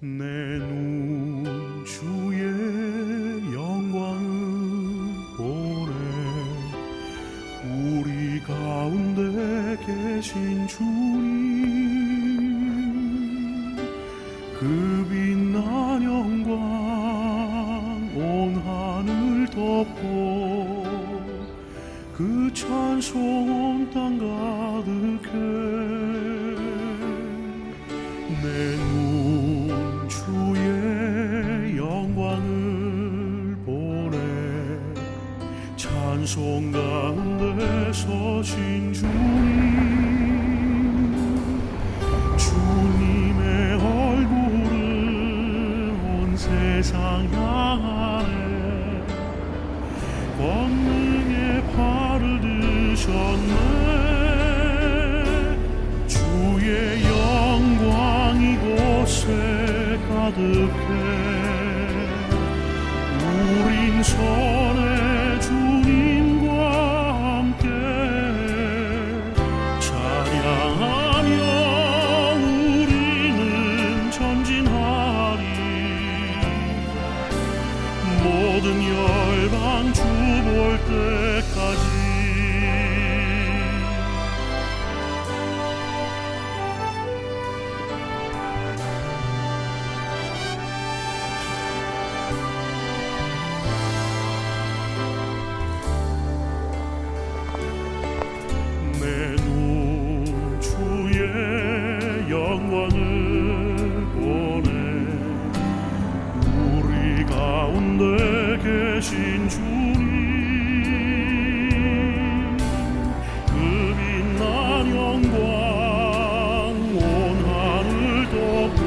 내 눈 주의 영광을 보네. 우리 가운데 계신 주님, 그 빛난 영광 온 하늘 덮고 그 찬송 온 땅 가득해. 내 눈 주의 영광을 보네. 찬송 가운데 서신 주님, 주님의 얼굴을 온 세상 향하네. 권능의 팔을 드셨네. 주의 영광 이곳에 가득해. 우린 선의 주님과 함께 찬양하며 우리는 전진하리. 모든 열방 주 볼 때까지. 내 눈 주의 영광을 보네. 우리 가운데 계신 주님, 그 빛난 영광 온 하늘 덮고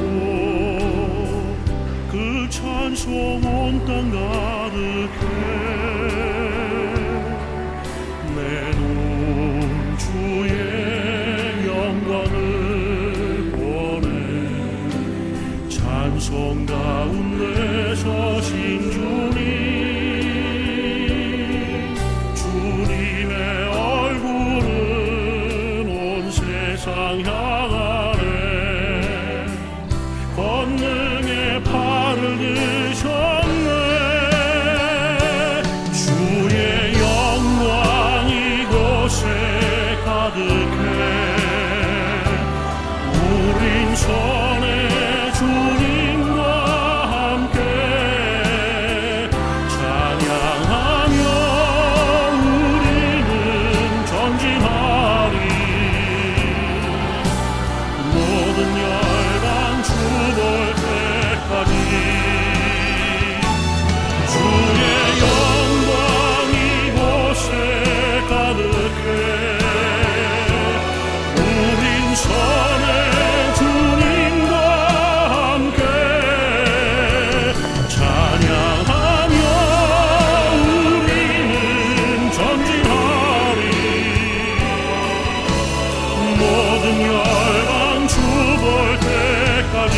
그 찬송 온 땅 가득해. 내 눈 주의 영광을 보네. 찬송 가운데 서신 주님, 주님의 얼굴은 온 세상 향하네. 권능의 팔을 드셨네. 주의 영광 이곳에 가득해. 우린 선의 주님과 함께 찬양하며 우리는 전진하리. 모든 열방 주 볼 때까지. 주의 영광 이곳에 가득해. 우린 선의 주님과 함께 찬양하며 우리는 전진하리. 모든 열방 주 볼 때까지.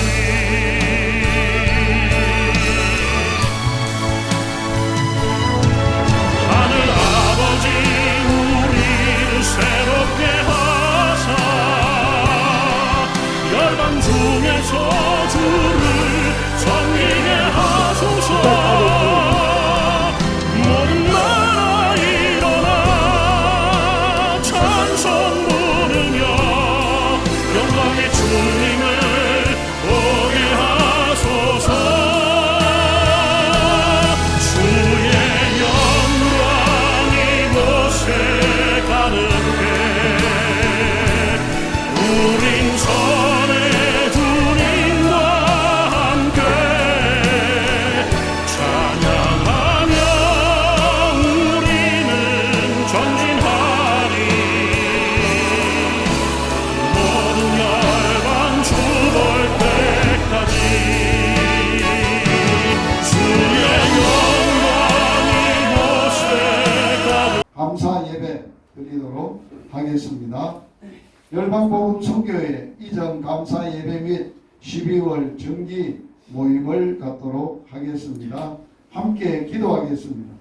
하늘 아버지, 우리를 새롭게 하사 열방 중에서 주를 섬기게 하소서. 모든 나라 일어나 찬송 부르며 영광의 주님을 보게 하소서. 주의 영광 이곳에 가득해. 우린 선의 주님과 함께 찬양하며 우리는 전진하리. 모든 열방 주 볼 때까지. 주의 영광 이곳에 가득해. 감사 예배 드리도록 하겠습니다. 열방복음 선교회 이전 감사 예배 및 12월 정기 모임을 갖도록 하겠습니다. 함께 기도하겠습니다.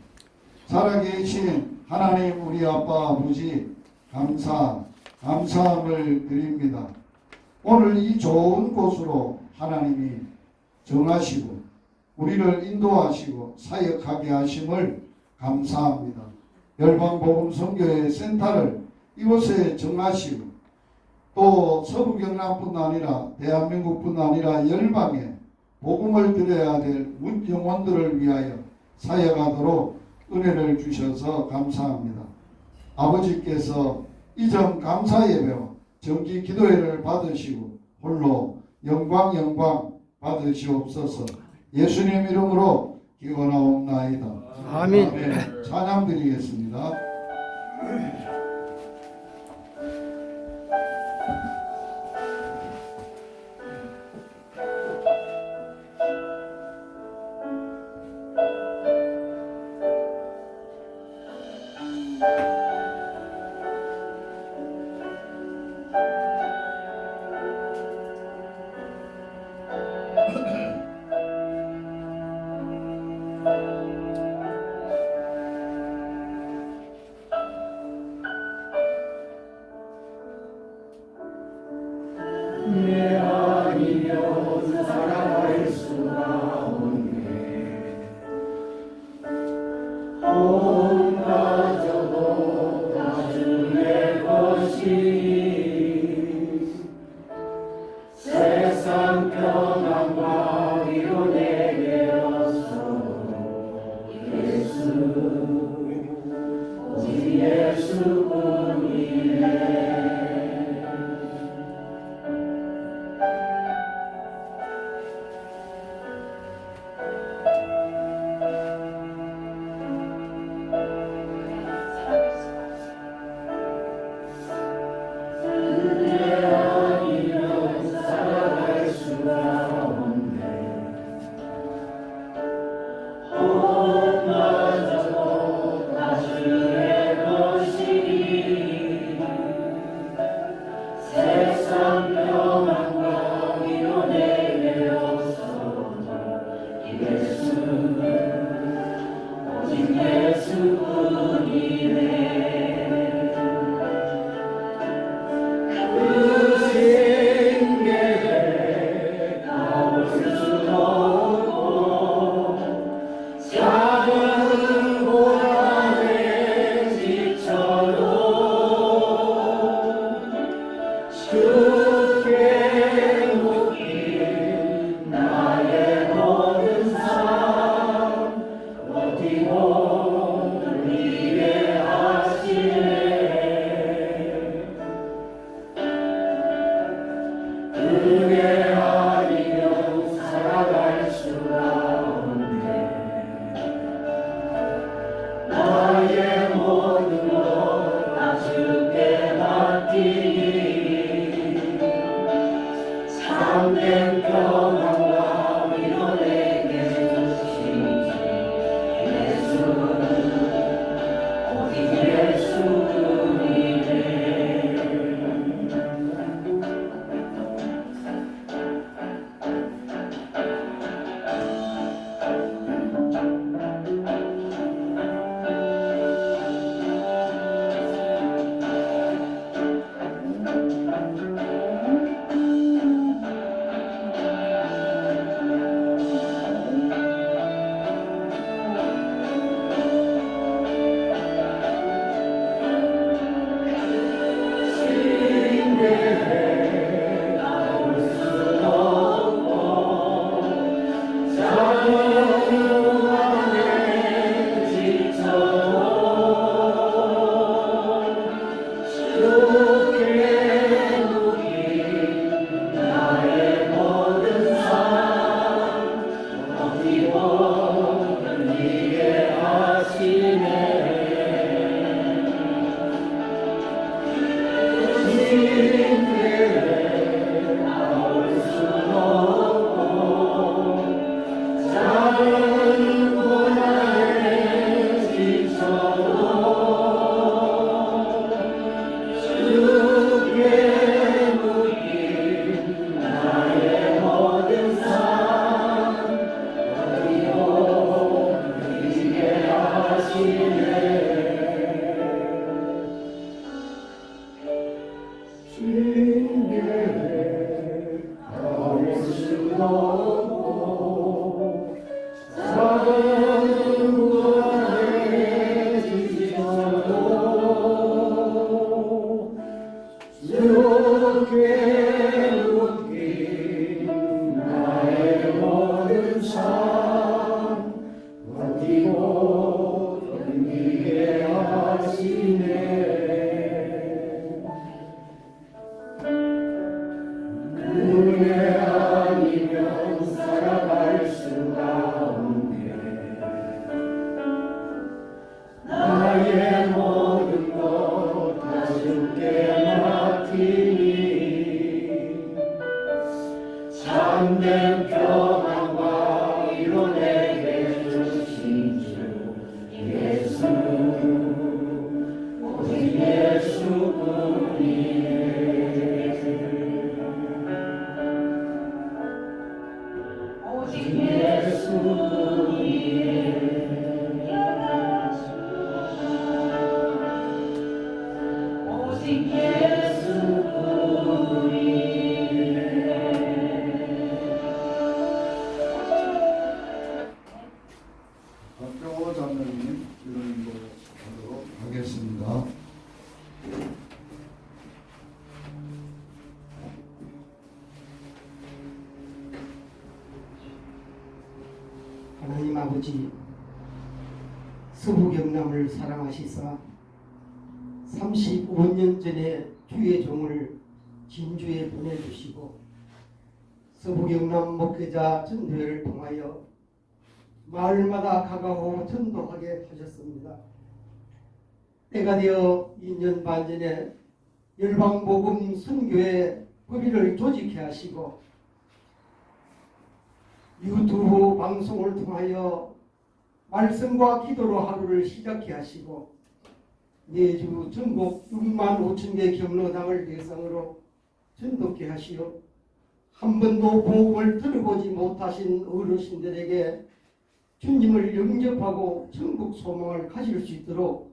살아계신 하나님 우리 아빠 아버지 감사함을 드립니다. 오늘 이 좋은 곳으로 하나님이 정하시고 우리를 인도하시고 사역하게 하심을 감사합니다. 열방복음 선교회 센터를 이곳에 정하시고 또 서부 경남뿐 아니라 대한민국뿐 아니라 열방에 복음을 드려야 될 영혼들을 위하여 사역하도록 은혜를 주셔서 감사합니다. 아버지께서 이전 감사 예배와 정기 기도회를 받으시고 홀로 영광 받으시옵소서. 예수님 이름으로 기원하옵나이다. 아멘. 찬양 드리겠습니다. 내 아니면 살아갈 수가 없네. 혼마저도 다 주의 것이 세상 평안과 위로 내게 없어. 예수 오직 예수뿐이네. 주님께 나올 수도 없고 작은 무한의 지지고 주께 묶인 나의 모든 삶 버티고 견디게 하시네. 은혜 아니면 살아갈 수가 없네. 나의 모든 것 다 주께 맡기니 참된 평안과 이뤄내게 주신 주 예수 오직 예수뿐이네. 오직 박병호 장로님 기도인도 하도록 하겠습니다. 하나님 아버지, 서부경남을 사랑하시사 35년 전에 주의 종을 진주에 보내주시고 서부경남 목회자 전도회를 통하여 마을마다 가가고 전도하게 하셨습니다. 때가 되어 2년 반 전에 열방복음 선교회 법인을 조직해 하시고 유튜브 방송을 통하여 말씀과 기도로 하루를 시작해 하시고 매주 전국 6만 5천 개 경로당을 대상으로 전도케 하시어 한 번도 복음을 들어보지 못하신 어르신들에게 주님을 영접하고 천국 소망을 가질 수 있도록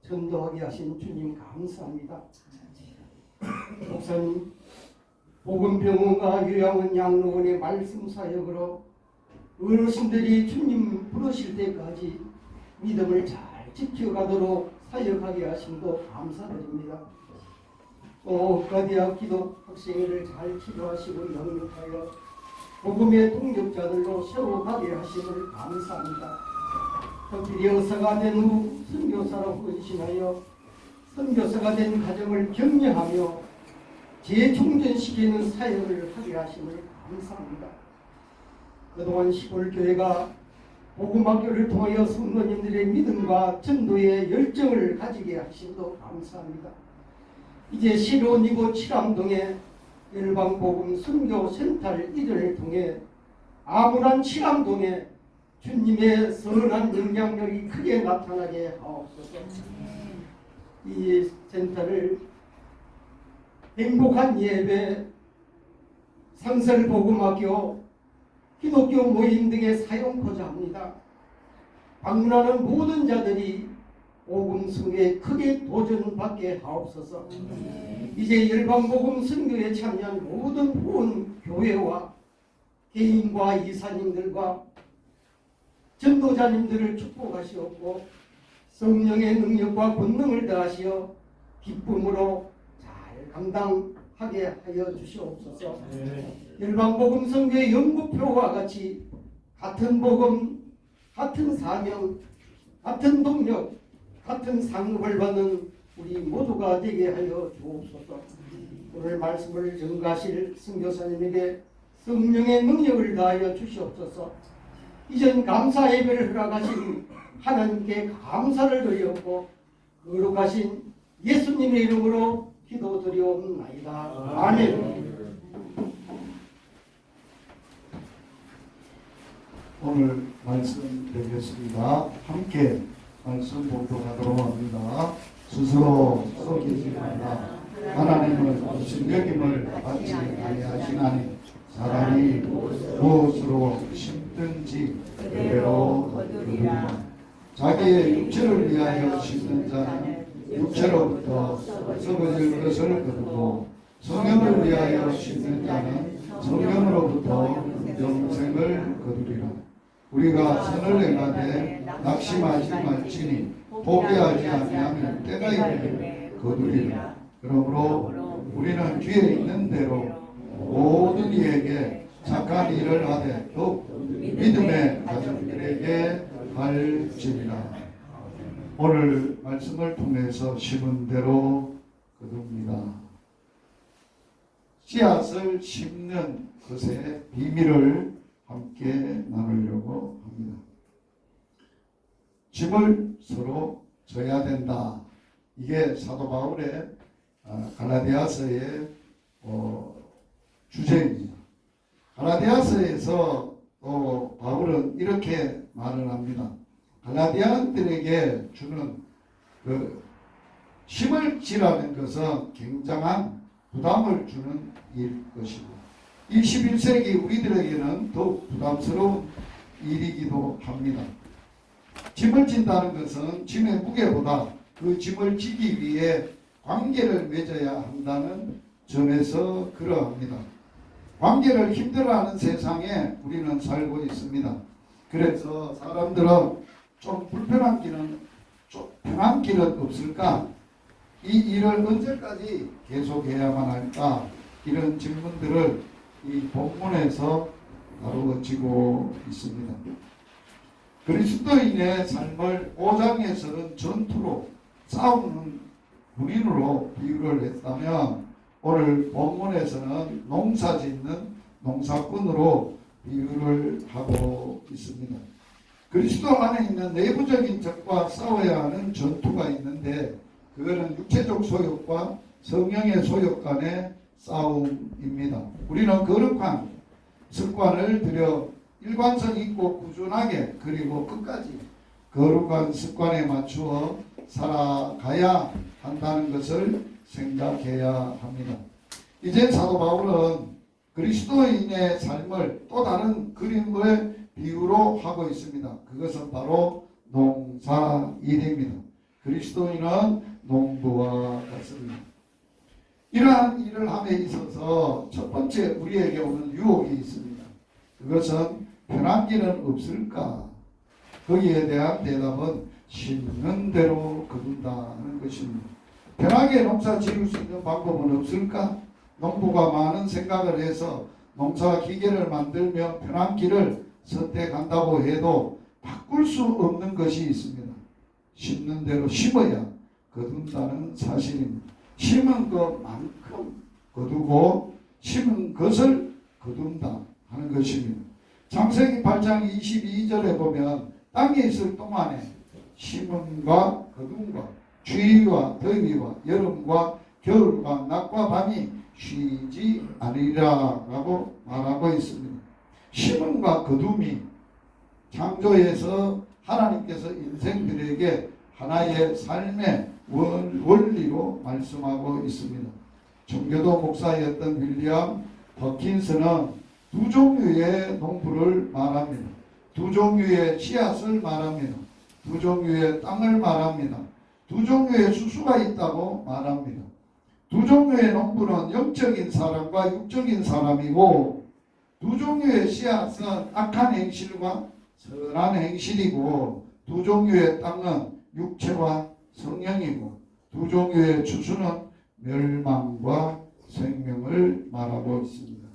전도하게 하신 주님 감사합니다. 목사님, 복음병원과 요양원 양로원의 말씀 사역으로 어르신들이 주님 부르실 때까지 믿음을 잘 지켜가도록 사역하게 하심도 감사드립니다. 또 의과대학 기독 학생회를 잘 치료하시고 영육하여 복음의 동력자들로 세워가게 하심을 감사합니다. 특별히 의사가 된 후 선교사로 헌신하여 선교사가 된 가정을 격려하며 재충전시키는 사역을 하게 하심을 감사합니다. 그동안 시골교회가 복음학교를 통하여 성도님들의 믿음과 전도의 열정을 가지게 하심도 감사합니다. 이제 새로운 이곳 칠암동에 열방복음 선교센터를 이전을 통해 아무란 칠암동에 주님의 선한 영향력이 크게 나타나게 하옵소서. 이 센터를 행복한 예배, 상설복음학교, 기독교 모임 등에 사용하고자 합니다. 방문하는 모든 자들이 복음 선교에 크게 도전받게 하옵소서. 이제 열방복음 선교에 참여한 모든 후원 교회와 개인과 이사님들과 전도자님들을 축복하시옵고 성령의 능력과 권능을 더하시어 기쁨으로 잘 감당하게 하여 주시옵소서. 열방복음 선교의 연구표와 같이 같은 복음, 같은 사명, 같은 동력, 같은 상급을 받는 우리 모두가 되게 하여 주옵소서. 오늘 말씀을 전가하실 선교사님에게 성령의 능력을 다하여 주시옵소서. 이전 감사 예배를 허락하신 하나님께 감사를 드리옵고 거룩하신 예수님의 이름으로 기도드리옵나이다. 아멘. 오늘 말씀 드리겠습니다. 함께 말씀 봉독하도록 합니다. 스스로 속이지 말라. 하나님은 무슨 여김을 받지 아니하시나니 사람이 무엇으로 심든지 그대로 거두리라. 자기의 육체를 위하여 심는 자는 육체로부터 썩어질 것을 거두고 성령을 위하여 심는 자는 성령으로부터 영생을 거두리라. 우리가 선을 행하되 낙심하지 말지니 포기하지 아니하면 때가 이르면 거두리라. 그러므로 우리는 뒤에 있는 대로 모든 이에게 착한 일을 하되 또 믿음의 가정들에게 할지니라. 오늘 말씀을 통해서 심은 대로 거둡니다. 씨앗을 심는 것의 비밀을 함께 나누려고 합니다. 짐을 서로 져야 된다. 이게 사도 바울의 갈라디아서의 주제입니다. 갈라디아서에서 또 바울은 이렇게 말을 합니다. 갈라디아인들에게 주는 그 힘을 지라는 것은 굉장한 부담을 주는 일 것이고, 21세기 우리들에게는 더욱 부담스러운 일이기도 합니다. 짐을 진다는 것은 짐의 무게보다 그 짐을 지기 위해 관계를 맺어야 한다는 점에서 그러합니다. 관계를 힘들어하는 세상에 우리는 살고 있습니다. 그래서 사람들은 좀 불편한 길은, 좀 편한 길은 없을까? 이 일을 언제까지 계속해야만 할까? 이런 질문들을 이 본문에서 다루어지고 있습니다. 그리스도인의 삶을 5장에서는 전투로 싸우는 군인으로 비유를 했다면, 오늘 본문에서는 농사 짓는 농사꾼으로 비유를 하고 있습니다. 그리스도 안에 있는 내부적인 적과 싸워야 하는 전투가 있는데, 그거는 육체적 소욕과 성령의 소욕 간의 싸움입니다. 우리는 거룩한 습관을 들여 일관성 있고 꾸준하게, 그리고 끝까지 거룩한 습관에 맞추어 살아가야 한다는 것을 생각해야 합니다. 이제 사도 바울은 그리스도인의 삶을 또 다른 그림의 비유로 하고 있습니다. 그것은 바로 농사일입니다. 그리스도인은 농부와 같습니다. 이러한 일을 함에 있어서 첫 번째 우리에게 오는 유혹이 있습니다. 그것은 편한 길은 없을까? 거기에 대한 대답은 심는 대로 거둔다는 것입니다. 편하게 농사 지을 수 있는 방법은 없을까? 농부가 많은 생각을 해서 농사 기계를 만들며 편한 길을 선택한다고 해도 바꿀 수 없는 것이 있습니다. 심는 대로 심어야 거둔다는 사실입니다. 심은 것만큼 거두고 심은 것을 거둔다 하는 것입니다. 창세기 8장 22절에 보면 땅에 있을 동안에 심음과 거둠과 추위와 더위와 여름과 겨울과 낮과 밤이 쉬지 않으리라 라고 말하고 있습니다. 심음과 거둠이 창조에서 하나님께서 인생들에게 하나의 삶의 원리로 말씀하고 있습니다. 청교도 목사였던 윌리엄 버킨스는 두 종류의 농부를 말합니다. 두 종류의 씨앗을 말합니다. 두 종류의 땅을 말합니다. 두 종류의 수수가 있다고 말합니다. 두 종류의 농부는 영적인 사람과 육적인 사람이고, 두 종류의 씨앗은 악한 행실과 선한 행실이고, 두 종류의 땅은 육체와 성령이고, 두 종류의 추수는 멸망과 생명을 말하고 있습니다.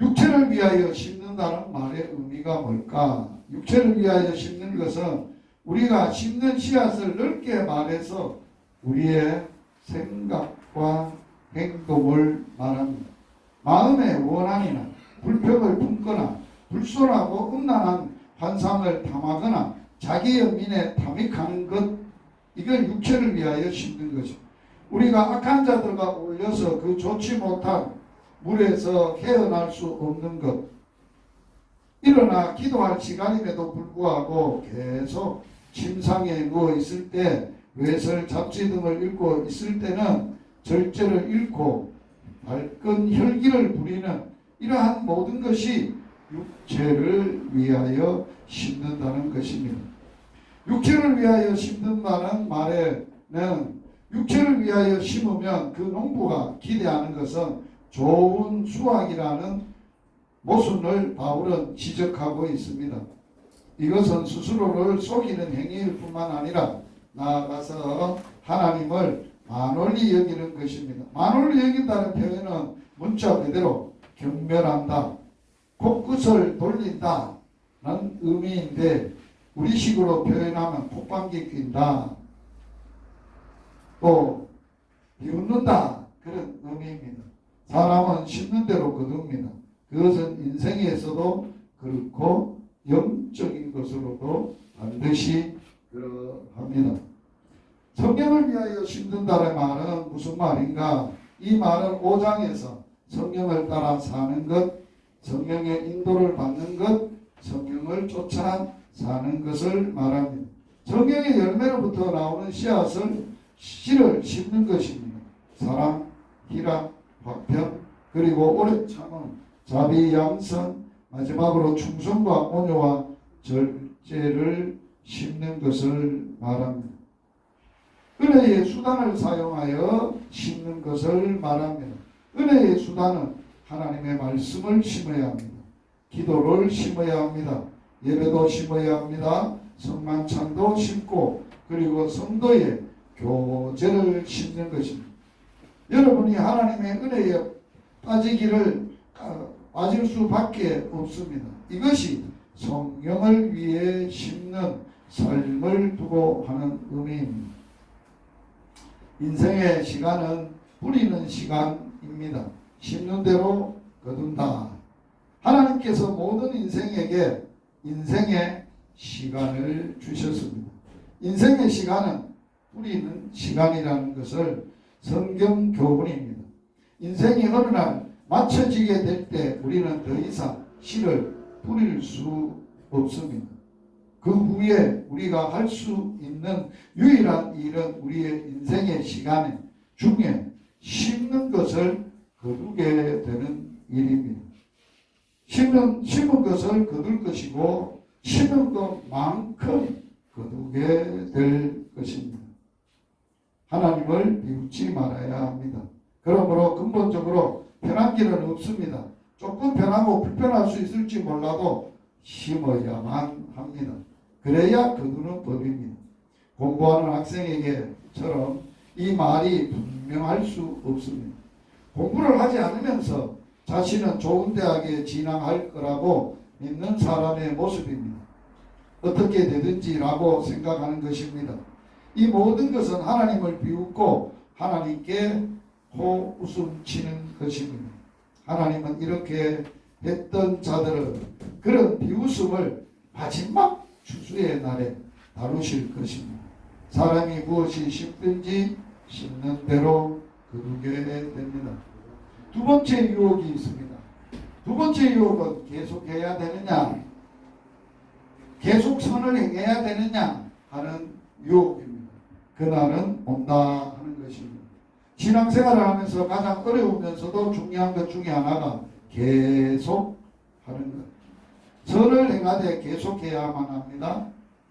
육체를 위하여 심는다는 말의 의미가 뭘까? 육체를 위하여 심는 것은 우리가 심는 씨앗을 넓게 말해서 우리의 생각과 행동을 말합니다. 마음의 원한이나 불평을 품거나 불손하고 음란한 환상을 탐하거나 자기의 민에 탐닉하는 것, 이걸 육체를 위하여 심는 것입니다. 우리가 악한 자들과 어울려서 그 좋지 못한 물에서 헤어날 수 없는 것, 일어나 기도할 시간임에도 불구하고 계속 침상에 누워 있을 때, 외설 잡지 등을 읽고 있을 때는 절제를 잃고 밝은 혈기를 부리는 이러한 모든 것이 육체를 위하여 심는다는 것입니다. 육체를 위하여 심는다는 말에는, 육체를 위하여 심으면 그 농부가 기대하는 것은 좋은 수확이라는 모순을 바울은 지적하고 있습니다. 이것은 스스로를 속이는 행위일 뿐만 아니라 나아가서 하나님을 만홀히 여기는 것입니다. 만홀히 여긴다는 표현은 문자 그대로 경멸한다, 코끝을 돌린다 라는 의미인데 우리식으로 표현하면 콧방귀 낀다, 또 비웃는다 그런 의미입니다. 사람은 심는 대로 거둡니다. 그것은 인생에서도 그렇고 영적인 것으로도 반드시 그러합니다. 성경을 위하여 심는다는 말은 무슨 말인가? 이 말은 5장에서 성경을 따라 사는 것, 성경의 인도를 받는 것, 성경을 쫓아 사는 것을 말합니다. 성경의 열매로부터 나오는 씨를 심는 것입니다. 사랑, 희락, 화평, 그리고 오래 참음, 자비, 양선, 마지막으로 충성과 온유와 절제를 심는 것을 말합니다. 은혜의 수단을 사용하여 심는 것을 말합니다. 은혜의 수단은 하나님의 말씀을 심어야 합니다. 기도를 심어야 합니다. 예배도 심어야 합니다. 성만찬도 심고 그리고 성도의 교제를 심는 것입니다. 여러분이 하나님의 은혜에 빠질 수밖에 없습니다. 이것이 성령을 위해 심는 삶을 두고 하는 의미입니다. 인생의 시간은 뿌리는 시간입니다. 심는 대로 거둔다. 하나님께서 모든 인생에게 인생의 시간을 주셨습니다. 인생의 시간은 뿌리는 시간이라는 것을 성경 교훈입니다. 인생이 어느 날 맞춰지게 될 때 우리는 더 이상 씨를 뿌릴 수 없습니다. 그 후에 우리가 할 수 있는 유일한 일은 우리의 인생의 시간 중에 심는 것을 거두게 되는 일입니다. 심은 것을 거둘 것이고 심은 것만큼 거두게 될 것입니다. 하나님을 비웃지 말아야 합니다. 그러므로 근본적으로 편한 길은 없습니다. 조금 편하고 불편할 수 있을지 몰라도 심어야만 합니다. 그래야 거두는 법입니다. 공부하는 학생에게처럼 이 말이 분명할 수 없습니다. 공부를 하지 않으면서 자신은 좋은 대학에 진학할 거라고 믿는 사람의 모습입니다. 어떻게 되든지라고 생각하는 것입니다. 이 모든 것은 하나님을 비웃고 하나님께 호웃음 치는 것입니다. 하나님은 이렇게 했던 자들은 그런 비웃음을 마지막 추수의 날에 다루실 것입니다. 사람이 무엇이 심든지 심는 대로 거두게 됩니다. 두 번째 유혹이 있습니다. 두 번째 유혹은 계속해야 되느냐, 계속 선을 행해야 되느냐 하는 유혹입니다. 그날은 온다 하는 것입니다. 신앙생활을 하면서 가장 어려우면서도 중요한 것 중에 하나가 계속 하는 것. 선을 행하되 계속해야만 합니다.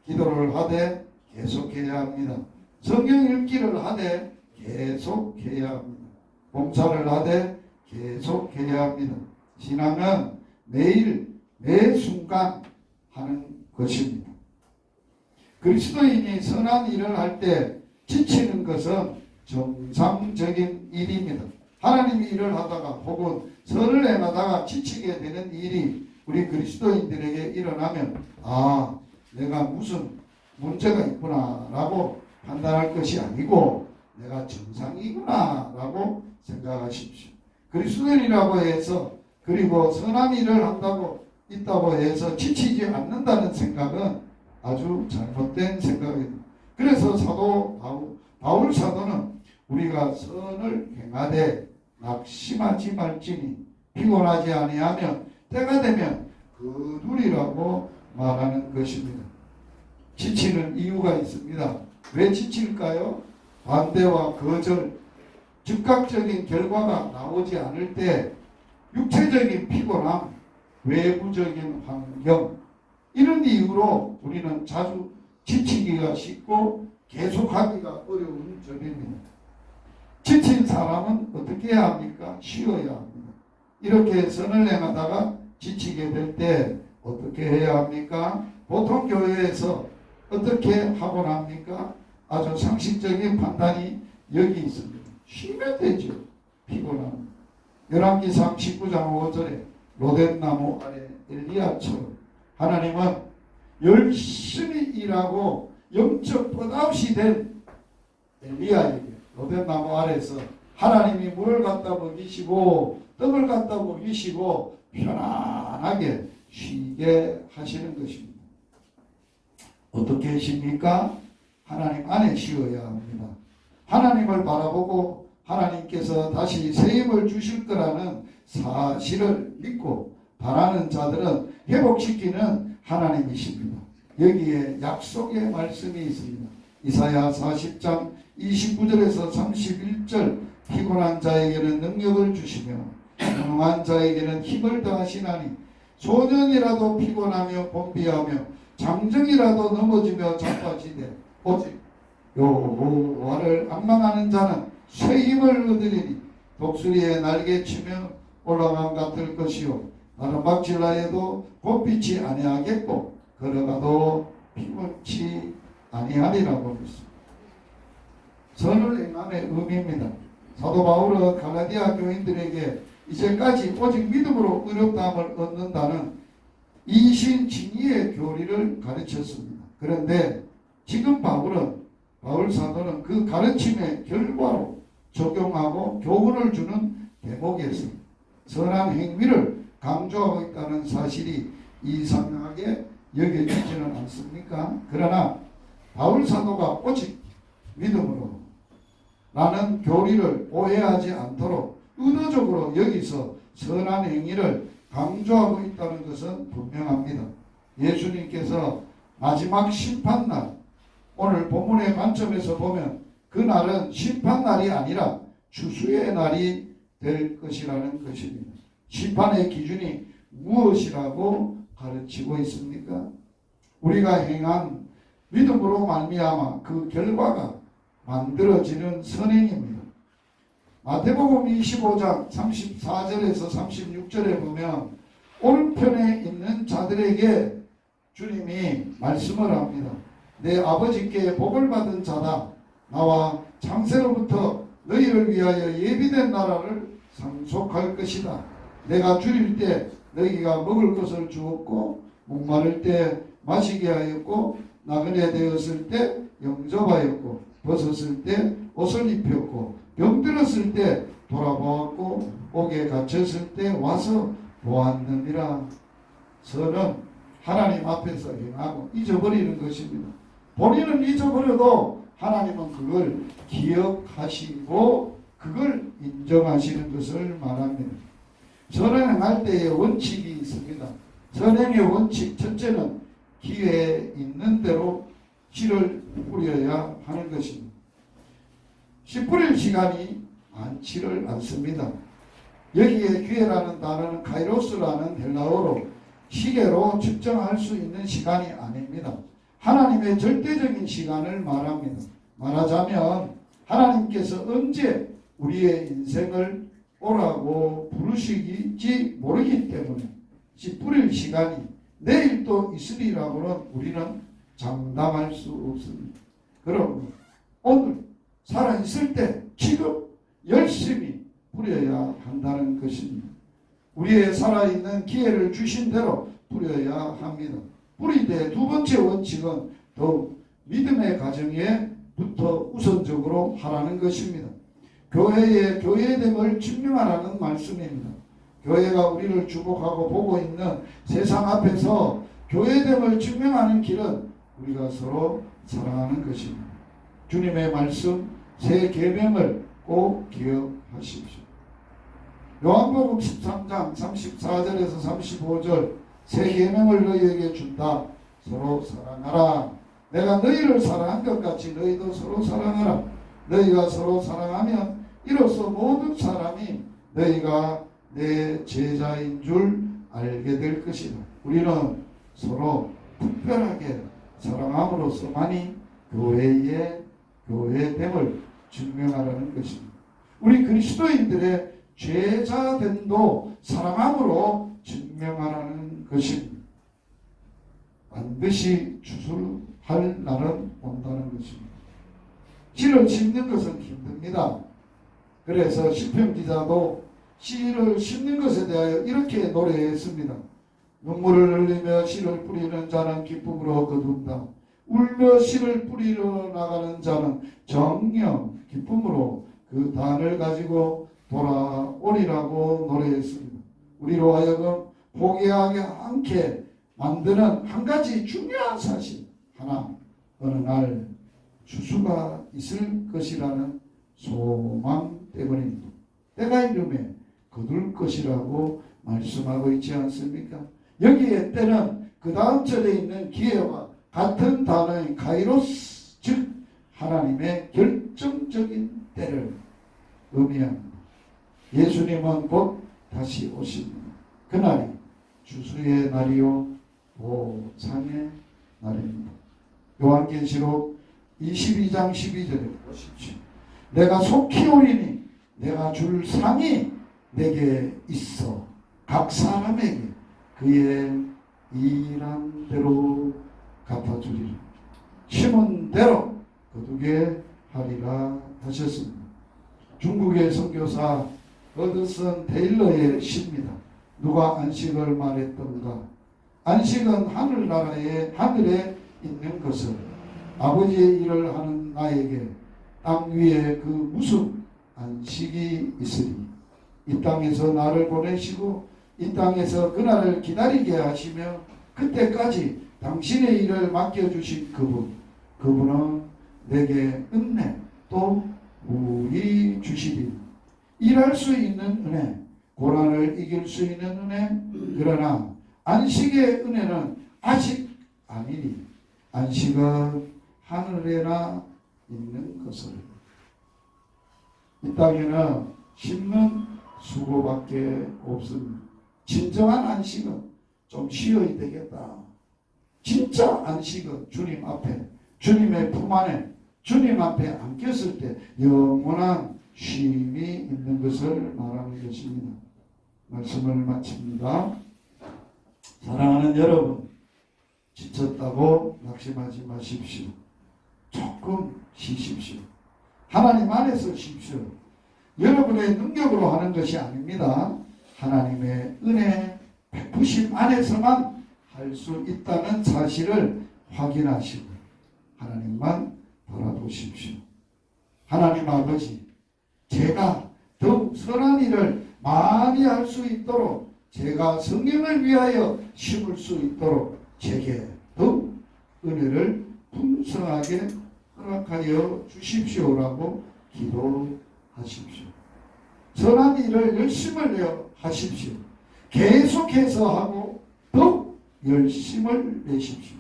기도를 하되 계속해야 합니다. 성경 읽기를 하되 계속해야 합니다. 봉사를 하되 계속해야 합니다. 신앙은 매일 매 순간 하는 것입니다. 그리스도인이 선한 일을 할 때 지치는 것은 정상적인 일입니다. 하나님이 일을 하다가 혹은 선을 행하다가 지치게 되는 일이 우리 그리스도인들에게 일어나면 내가 무슨 문제가 있구나 라고 판단할 것이 아니고 내가 정상이구나 라고 생각하십시오. 그리스도인이라고 해서 그리고 선한 일을 한다고 있다고 해서 지치지 않는다는 생각은 아주 잘못된 생각입니다. 그래서 바울 사도는 우리가 선을 행하되 낙심하지 말지니 피곤하지 아니하면 때가 되면 거두리라고 말하는 것입니다. 지치는 이유가 있습니다. 왜 지칠까요? 반대와 거절, 즉각적인 결과가 나오지 않을 때 육체적인 피곤함, 외부적인 환경, 이런 이유로 우리는 자주 지치기가 쉽고 계속하기가 어려운 점입니다. 지친 사람은 어떻게 해야 합니까? 쉬어야 합니다. 이렇게 선을 행하다가 지치게 될 때 어떻게 해야 합니까? 보통 교회에서 어떻게 하곤 합니까? 아주 상식적인 판단이 여기 있습니다. 쉬면 되죠. 피곤함. 열왕기상 19장 5절에 로뎀나무 아래 엘리야처럼 하나님은 열심히 일하고 영적 번아웃이 된 엘리야에게 로뎀나무 아래에서 하나님이 물을 갖다 먹이시고 떡을 갖다 먹이시고 편안하게 쉬게 하시는 것입니다. 어떻게 하십니까? 하나님 안에 쉬어야 합니다. 하나님을 바라보고 하나님께서 다시 새 힘을 주실 거라는 사실을 믿고 바라는 자들은 회복시키는 하나님이십니다. 여기에 약속의 말씀이 있습니다. 이사야 40장 29절에서 31절 피곤한 자에게는 능력을 주시며 무능한 자에게는 힘을 더하시나니 소년이라도 피곤하며 곤비하며 장정이라도 넘어지며 자빠지되 오직 여호와를 앙망하는 자는 새 힘을 얻으리니 독수리의 날개치며 올라감 같을 것이요 나른박질라에도 곤비치 아니하겠고 걸어가도 피곤치 아니하리라고 했습니다. 선을 행함의 의미입니다. 사도 바울은 갈라디아 교인들에게 이제까지 오직 믿음으로 의롭다함을 얻는다는 이신 진리의 교리를 가르쳤습니다. 그런데 지금 바울 사도는 그 가르침의 결과로 적용하고 교훈을 주는 대목에서 선한 행위를 강조하고 있다는 사실이 이상하게 여겨지지는 않습니까? 그러나 바울 사도가 오직 믿음으로 라는 교리를 오해하지 않도록 의도적으로 여기서 선한 행위를 강조하고 있다는 것은 분명합니다. 예수님께서 마지막 심판날, 오늘 본문의 관점에서 보면 그날은 심판날이 아니라 추수의 날이 될 것이라는 것입니다. 심판의 기준이 무엇이라고 가르치고 있습니까? 우리가 행한 믿음으로 말미암아 그 결과가 만들어지는 선행입니다. 마태복음 25장 34절에서 36절에 보면 오른편에 있는 자들에게 주님이 말씀을 합니다. 내 아버지께 복을 받은 자다. 나와 창세로부터 너희를 위하여 예비된 나라를 상속할 것이다. 내가 줄일 때 너희가 먹을 것을 주었고 목마를 때 마시게 하였고 나그네 되었을 때 영접하였고 벗었을 때 옷을 입혔고 병들었을 때 돌아보았고 옥에 갇혔을 때 와서 보았느니라. 선은 하나님 앞에서 행하고 잊어버리는 것입니다. 본인은 잊어버려도 하나님은 그걸 기억하시고 그걸 인정하시는 것을 말합니다. 선행할 때의 원칙이 있습니다. 선행의 원칙 첫째는 기회에 있는 대로 씨를 뿌려야 하는 것입니다. 씨 뿌릴 시간이 많지를 않습니다. 여기에 기회라는 단어는 카이로스라는 헬라어로 시계로 측정할 수 있는 시간이 아닙니다. 하나님의 절대적인 시간을 말합니다. 말하자면 하나님께서 언제 우리의 인생을 오라고 부르시기 모르기 때문에 씨 뿌릴 시간이 내일 또 있으리라고는 우리는 장담할 수 없습니다. 그럼 오늘 살아있을 때 지금 열심히 뿌려야 한다는 것입니다. 우리의 살아있는 기회를 주신 대로 뿌려야 합니다. 뿌릴 때 두 번째 원칙은 더욱 믿음의 가정에부터 우선적으로 하라는 것입니다. 교회의 교회됨을 증명하라는 말씀입니다. 교회가 우리를 주목하고 보고 있는 세상 앞에서 교회됨을 증명하는 길은 우리가 서로 사랑하는 것입니다. 주님의 말씀 새 계명을 꼭 기억하십시오. 요한복음 13장 34절에서 35절 새 계명을 너희에게 준다. 서로 사랑하라. 내가 너희를 사랑한 것 같이 너희도 서로 사랑하라. 너희가 서로 사랑하면 이로써 모든 사람이 너희가 내 제자인 줄 알게 될 것이다. 우리는 서로 특별하게 사랑함으로써만이 교회됨을 증명하라는 것입니다. 우리 그리스도인들의 제자됨도 사랑함으로 증명 증명하라는 것입니다. 반드시 추수할 날은 온다는 것입니다. 씨를 심는 것은 힘듭니다. 그래서 시편 기자도 씨를 심는 것에 대하여 이렇게 노래했습니다. 눈물을 흘리며 씨를 뿌리는 자는 기쁨으로 거둔다. 울며 씨를 뿌리러 나가는 자는 정녕 기쁨으로 그 단을 가지고 돌아오리라고 노래했습니다. 우리로 하여금 포기하지 않게 만드는 한 가지 중요한 사실 하나, 어느 날 추수가 있을 것이라는 소망 때문입니다. 때가 이르면 거둘 것이라고 말씀하고 있지 않습니까? 여기에 때는 그 다음 절에 있는 기회와 같은 단어인 카이로스, 즉 하나님의 결정적인 때를 의미합니다. 예수님은 곧 다시 오십니다. 그날이 주수의 날이요 보상의 날입니다. 요한계시록 22장 12절에 보십시오. 내가 속히 오리니 내가 줄 상이 내게 있어 각 사람에게 그의 일한 대로 갚아주리라. 심은 대로 거두게 하리라 하셨습니다. 중국의 선교사 허드슨 테일러의 시입니다. 누가 안식을 말했던가? 안식은 하늘에 있는 것을 아버지의 일을 하는 나에게 땅 위에 그 무슨 안식이 있으리. 이 땅에서 나를 보내시고 이 땅에서 그날을 기다리게 하시며 그때까지 당신의 일을 맡겨주신 그분은 내게 은혜 또 무리 주시리. 일할 수 있는 은혜, 고난을 이길 수 있는 은혜, 그러나 안식의 은혜는 아직 아니니 안식은 하늘에나 있는 것을. 이 땅에는 심는 수고밖에 없습니다. 진정한 안식은 좀 쉬어야 되겠다. 진짜 안식은 주님 앞에, 주님의 품 안에, 주님 앞에 안겼을 때 영원한 쉼이 있는 것을 말하는 것입니다. 말씀을 마칩니다. 사랑하는 여러분, 지쳤다고 낙심하지 마십시오. 조금 쉬십시오. 하나님 안에서 쉬십시오. 여러분의 능력으로 하는 것이 아닙니다. 하나님의 은혜 베푸심 안에서만 할 수 있다는 사실을 확인하시고 하나님만 바라보십시오. 하나님 아버지, 제가 더욱 선한 일을 많이 할 수 있도록, 제가 성령을 위하여 심을 수 있도록 제게 더욱 은혜를 풍성하게 허락하여 주십시오라고 기도하십시오. 선한 일을 열심을 내어 하십시오. 계속해서 하고 더욱 열심을 내십시오.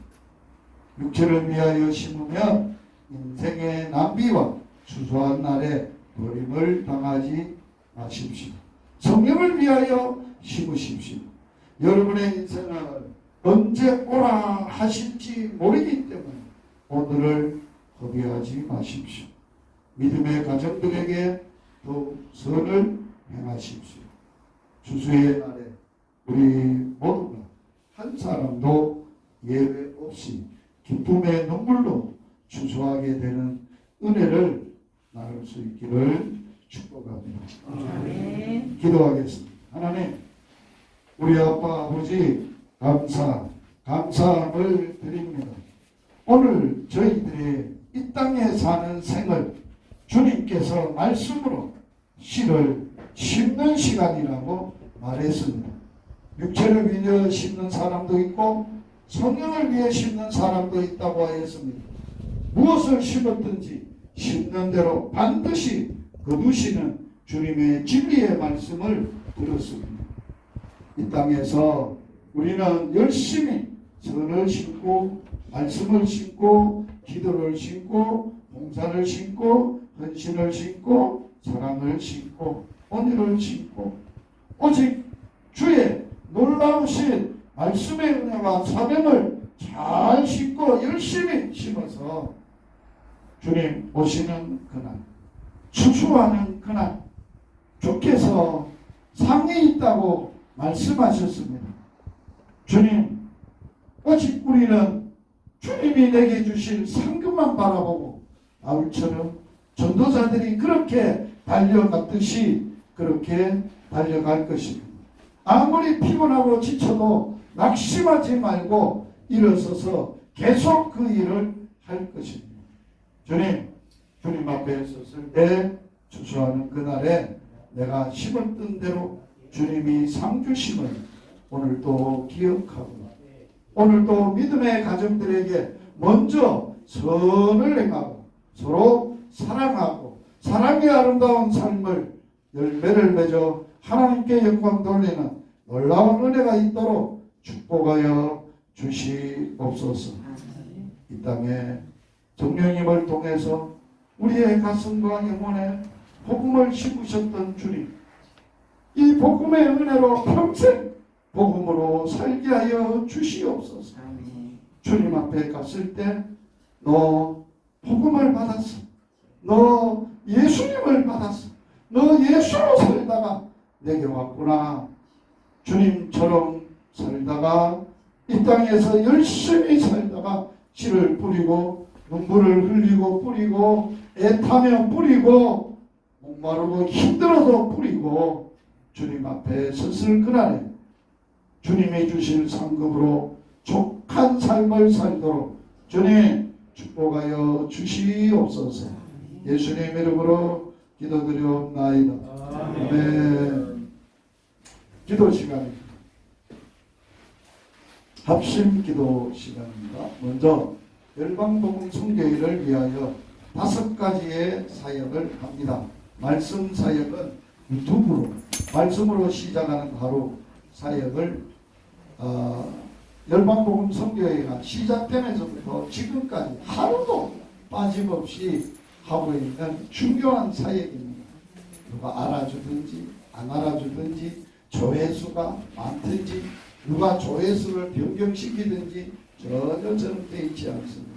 육체를 위하여 심으면 인생의 낭비와 추수한 날에 버림을 당하지 마십시오. 성령을 위하여 심으십시오. 여러분의 인생은 언제 오라 하실지 모르기 때문에 오늘을 허비하지 마십시오. 믿음의 가정들에게 더욱 선을 행하십시오. 추수의 날에 우리 모두가 한 사람도 예외 없이 기쁨의 눈물로 추수하게 되는 은혜를 나눌 수 있기를 축복합니다. 아멘. 기도하겠습니다. 하나님, 우리 아빠 아버지 감사함을 드립니다. 오늘 저희들이 이 땅에 사는 생을 주님께서 말씀으로 씨를 심는 시간이라고 말했습니다. 육체를 위해 심는 사람도 있고 성령을 위해 심는 사람도 있다고 하였습니다. 무엇을 심었든지 심는 대로 반드시 거두시는 주님의 진리의 말씀을 들었습니다. 이 땅에서 우리는 열심히 선을 심고 말씀을 심고 기도를 심고 봉사를 심고 헌신을 심고 사랑을 심고 온유를 심고 오직 주의 놀라우신 말씀의 은혜와 사명을 잘 심고 열심히 심어서 주님 오시는 그날, 추수하는 그날, 주께서 상이 있다고 말씀하셨습니다. 주님, 오직 우리는 주님이 내게 주실 상급만 바라보고 바울처럼 전도자들이 그렇게 달려갔듯이 그렇게 달려갈 것입니다. 아무리 피곤하고 지쳐도 낙심하지 말고 일어서서 계속 그 일을 할 것입니다. 주님 앞에 섰을 때 추수하는 그날에 내가 심었던 대로 주님이 상 주심을 오늘도 기억하고 오늘도 믿음의 가정들에게 먼저 선을 행하고 서로 사랑하고 사랑의 아름다운 삶을 열매를 맺어 하나님께 영광 돌리는 놀라운 은혜가 있도록 축복하여 주시옵소서. 이 땅에 성령님을 통해서 우리의 가슴과 영혼에 복음을 심으셨던 주님, 이 복음의 은혜로 평생 복음으로 살게 하여 주시옵소서. 주님 앞에 갔을 때 너 복음을 받았어, 너 예수님을 받았어, 너 예수로 살다가 내게 왔구나. 주님처럼 살다가 이 땅에서 열심히 살다가 씨를 뿌리고 눈물을 흘리고 뿌리고 애타며 뿌리고 목마르고 힘들어도 뿌리고 주님 앞에 섰을 그날에 주님이 주실 상급으로 족한 삶을 살도록 주님 축복하여 주시옵소서. 예수님 이름으로 기도드리옵나이다. 아멘. 기도 시간입니다. 합심 기도 시간입니다. 먼저 열방복음 선교회를 위하여 5가지의 사역을 합니다. 말씀 사역은 유튜브로 말씀으로 시작하는 하루 사역을 열방복음 선교회가 시작되면서부터 지금까지 하루도 빠짐없이 하고 있는 중요한 사역입니다. 누가 알아주든지 안 알아주든지 조회수가 많든지 누가 조회수를 변경시키든지 전혀 되어 있지 않습니다.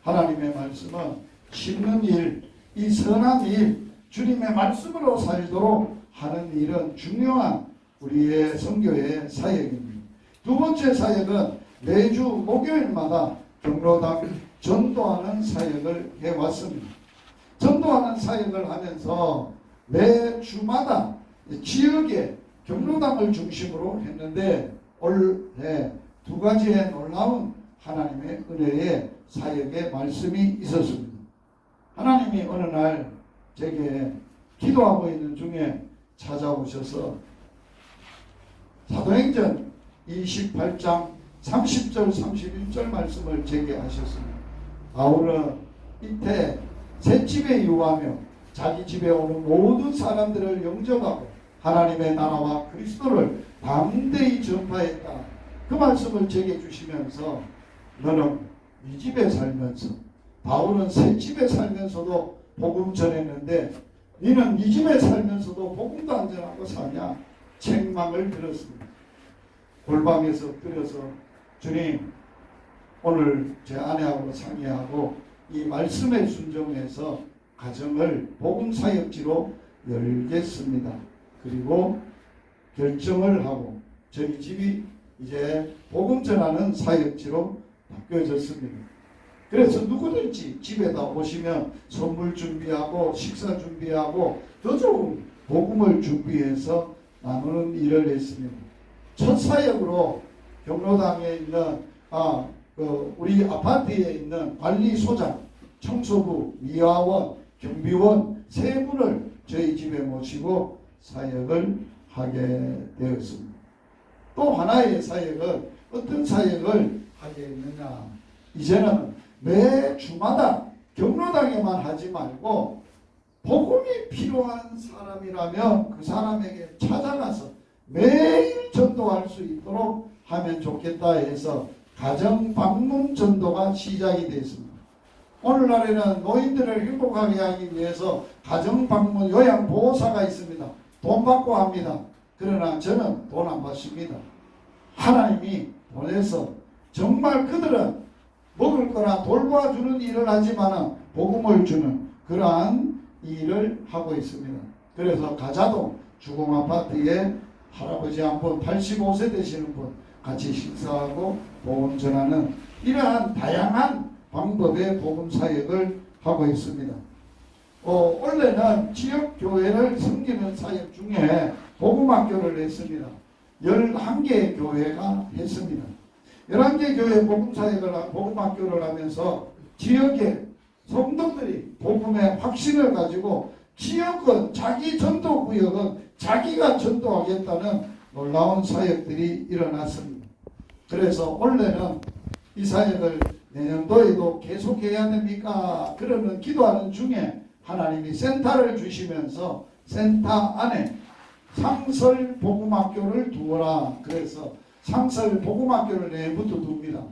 하나님의 말씀은 심는 일, 이 선한 일, 주님의 말씀으로 살도록 하는 일은 중요한 우리의 선교의 사역입니다. 두 번째 사역은 매주 목요일마다 경로당 전도하는 사역을 해왔습니다. 전도하는 사역을 하면서 매 주마다 지역의 경로당을 중심으로 했는데 올해 2가지의 놀라운 하나님의 은혜의 사역의 말씀이 있었습니다. 하나님이 어느 날 제게 기도하고 있는 중에 찾아오셔서 사도행전 28장 30절 31절 말씀을 제게 하셨습니다. 바울은 이때 새 집에 유하며 자기 집에 오는 모든 사람들을 영접하고 하나님의 나라와 그리스도를 담대히 전파했다. 그 말씀을 제게 주시면서 너는 이 집에 살면서 바울은 새 집에 살면서도 복음 전했는데 너는 이 집에 살면서도 복음도 안 전하고 사냐? 책망을 들었습니다. 골방에서 끓여서 주님 오늘 제 아내하고 상의하고 이 말씀에 순종해서 가정을 복음 사역지로 열겠습니다. 그리고 결정을 하고 저희 집이 이제 복음 전하는 사역지로 바뀌어졌습니다. 그래서 누구든지 집에다 오시면 선물 준비하고 식사 준비하고 더 좋은 복음을 준비해서 나누는 일을 했습니다. 첫 사역으로 경로당에 있는 우리 아파트에 있는 관리소장, 청소부, 미화원, 경비원 3분을 저희 집에 모시고 사역을 하게 되었습니다. 또 하나의 사역은 어떤 사역을 하게 했느냐, 이제는 매 주마다 경로당에만 하지 말고 복음이 필요한 사람이라면 그 사람에게 찾아가서 매일 전도할 수 있도록 하면 좋겠다 해서 가정 방문 전도가 시작이 됐습니다. 오늘날에는 노인들을 행복하게 하기 위해서 가정 방문 요양보호사가 있습니다. 돈 받고 합니다. 그러나 저는 돈 안 받습니다. 하나님이 보내서 정말 그들은 먹을 거나 돌봐주는 일을 하지만 복음을 주는 그러한 일을 하고 있습니다. 그래서 가자동 주공아파트에 할아버지 한 분, 85세 되시는 분, 같이 식사하고 복음 전하는 이러한 다양한 방법의 복음 사역을 하고 있습니다. 원래는 지역 교회를 섬기는 사역 중에 복음학교를 했습니다. 11개의 교회가 했습니다. 11개 교회 복음학교를 하면서 지역의 성도들이 복음의 확신을 가지고 지역은 자기 전도구역은 자기가 전도하겠다는 놀라운 사역들이 일어났습니다. 그래서 원래는 이 사역을 내년도에도 계속해야 됩니까? 그러면 기도하는 중에 하나님이 센터를 주시면서 센터 안에 상설복음학교를 두어라. 그래서 상설복음학교를 내부터 둡니다.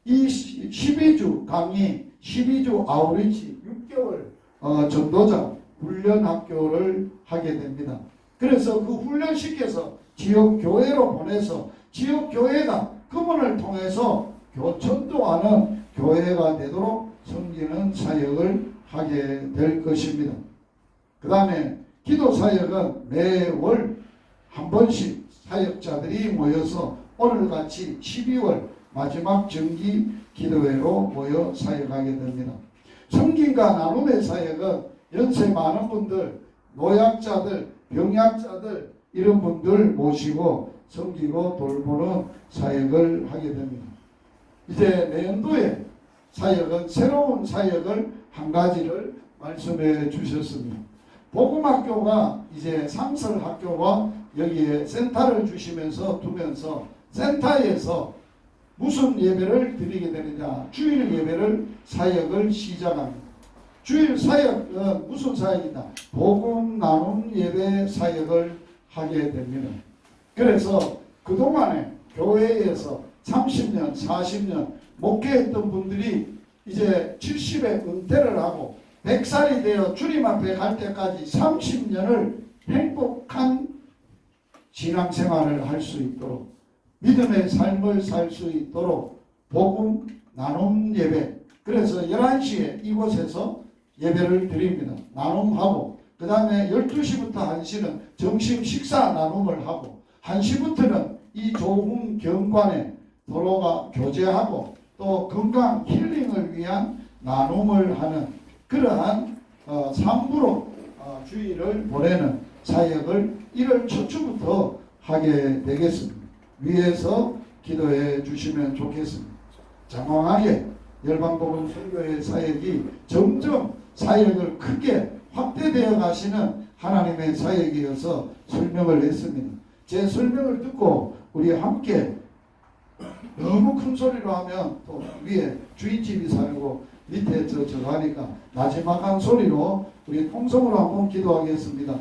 이 12주 강의, 12주 아우리치 6개월 전도자 훈련학교를 하게 됩니다. 그래서 그 훈련시켜서 지역교회로 보내서 지역교회가 그분을 통해서 전도하는 교회가 되도록 섬기는 사역을 하게 될 것입니다. 그 다음에 기도사역은 매월 한 번씩 사역자들이 모여서 오늘같이 12월 마지막 정기 기도회로 모여 사역하게 됩니다. 섬김과 나눔의 사역은 연세 많은 분들, 노약자들, 병약자들 이런 분들 모시고 섬기고 돌보는 사역을 하게 됩니다. 이제 내년도에 사역은 새로운 사역을 한 가지를 말씀해 주셨습니다. 복음학교가 이제 상설학교와 여기에 센터를 주시면서 두면서 센터에서 무슨 예배를 드리게 되느냐, 주일 예배를 사역을 시작합니다. 주일 사역은 무슨 사역이냐, 복음 나눔 예배 사역을 하게 됩니다. 그래서 그동안에 교회에서 30년, 40년 목회했던 분들이 이제 70에 은퇴를 하고 100살이 되어 주님 앞에 갈 때까지 30년을 행복한 신앙생활을 할 수 있도록 믿음의 삶을 살 수 있도록 복음 나눔 예배, 그래서 11시에 이곳에서 예배를 드립니다. 나눔하고 그 다음에 12시부터 1시는 점심 식사 나눔을 하고 1시부터는 이 좋은 경관에 서로가 교제하고 또 건강 힐링을 위한 나눔을 하는 그러한 삶으로 주일을 보내는 사역을 1월 첫 주부터 하게 되겠습니다. 위에서 기도해 주시면 좋겠습니다. 장황하게 열방복음 선교회 사역이 점점 사역을 크게 확대되어 가시는 하나님의 사역이어서 설명을 했습니다. 제 설명을 듣고 우리 함께 너무 큰 소리로 하면 또 위에 주인집이 살고 밑에 저거 하니까 마지막 한 소리로 우리 통성으로 한번 기도하겠습니다.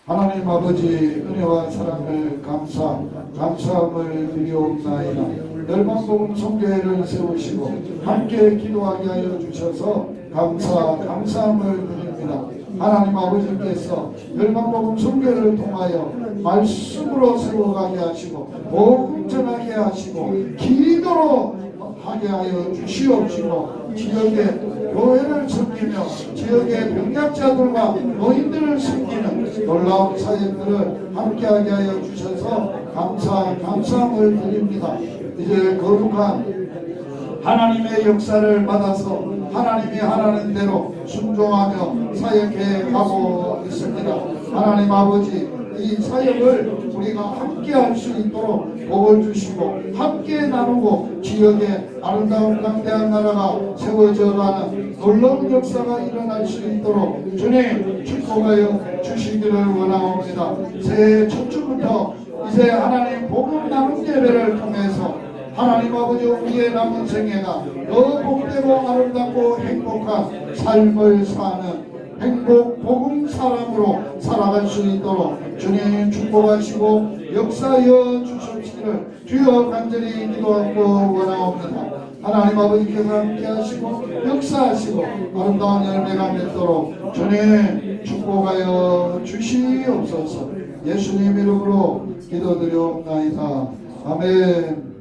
하나님 아버지 은혜와 사랑을 감사함을 드리옵나이다. 열방복음 선교회를 세우시고 함께 기도하게 하여 주셔서 감사함을 드립니다. 하나님 아버지께서 열방복음 선교회를 통하여 말씀으로 세워가게 하시고 복음 전하게 하시고 기도로 하게 하여 주시옵시고 지역의 교회를 섬기며 지역의 병약자들과 노인들을 섬기는 놀라운 사역들을 함께하게 하여 주셔서 감사함을 드립니다. 이제 거룩한 하나님의 역사를 받아서 하나님이 하라는 대로 순종하며 사역해 가고 있습니다. 하나님 아버지, 이 사역을 우리가 함께 할 수 있도록 복을 주시고 함께 나누고 지역에 아름다운 강대한 나라가 세워져 가는 놀라운 역사가 일어날 수 있도록 주님 축복하여 주시기를 원하옵니다. 새해 첫 주부터 이제 하나님 복음 나눔 예배를 통해서 하나님 아버지 우리의 남은 생애가 더 복되고 아름답고 행복한 삶을 사는 행복 복음 사람으로 살아갈 수 있도록 주님 축복하시고 역사하여 주십시기를 주여 간절히 기도하고 원하옵니다. 하나님 아버지께서 함께하시고 역사하시고 아름다운 열매가 맺도록 주님 축복하여 주시옵소서. 예수님 이름으로 기도드리옵나이다. 아멘.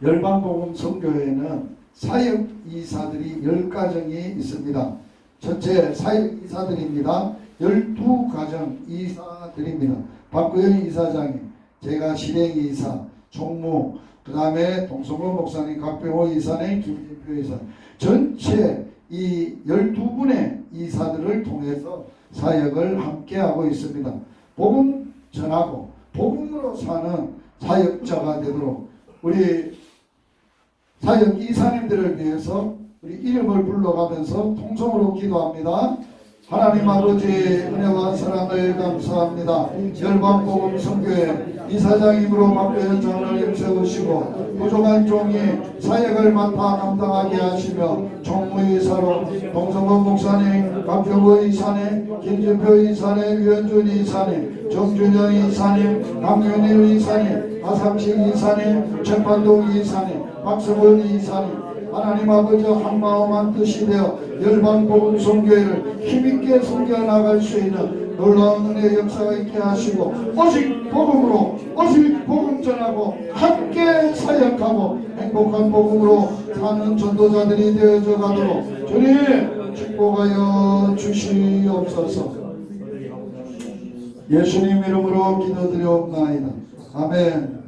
열방복음 선교회에는 사역 이사들이 10가정이 있습니다. 전체 사역 이사들입니다. 12가정 이사들입니다. 박구현 이사장님, 제가 실행 이사, 총무, 그 다음에 동성로 목사님, 각병호 이사님, 김진표 이사님, 전체 이 12분의 이사들을 통해서 사역을 함께 하고 있습니다. 복음 전하고 복음으로 사는 사역자가 되도록 우리 사역 이사님들을 위해서 우리 이름을 불러가면서 통성으로 기도합니다. 하나님 아버지 은혜와 사랑을 감사합니다. 열방복음 선교회 이사장님으로 박배현 장로님 세우시고 부족한 종이 사역을 맡아 감당하게 하시며 총무이사로 동성원 목사님, 박경호 이사님, 김진표 이사님, 유현준 이사님, 정준영 이사님, 강윤일 이사님, 하삼식 이사님, 최판동 이사님, 박성원 이사님, 하나님 아버지 한마음 한뜻이 되어 열방복음 선교회를 힘있게 섬겨나갈 수 있는 놀라운 은혜의 역사가 있게 하시고 오직 복음으로 오직 복음 전하고 함께 사역하고 행복한 복음으로 사는 전도자들이 되어져 가도록 주님 축복하여 주시옵소서. 예수님 이름으로 기도드리옵나이다. 아멘.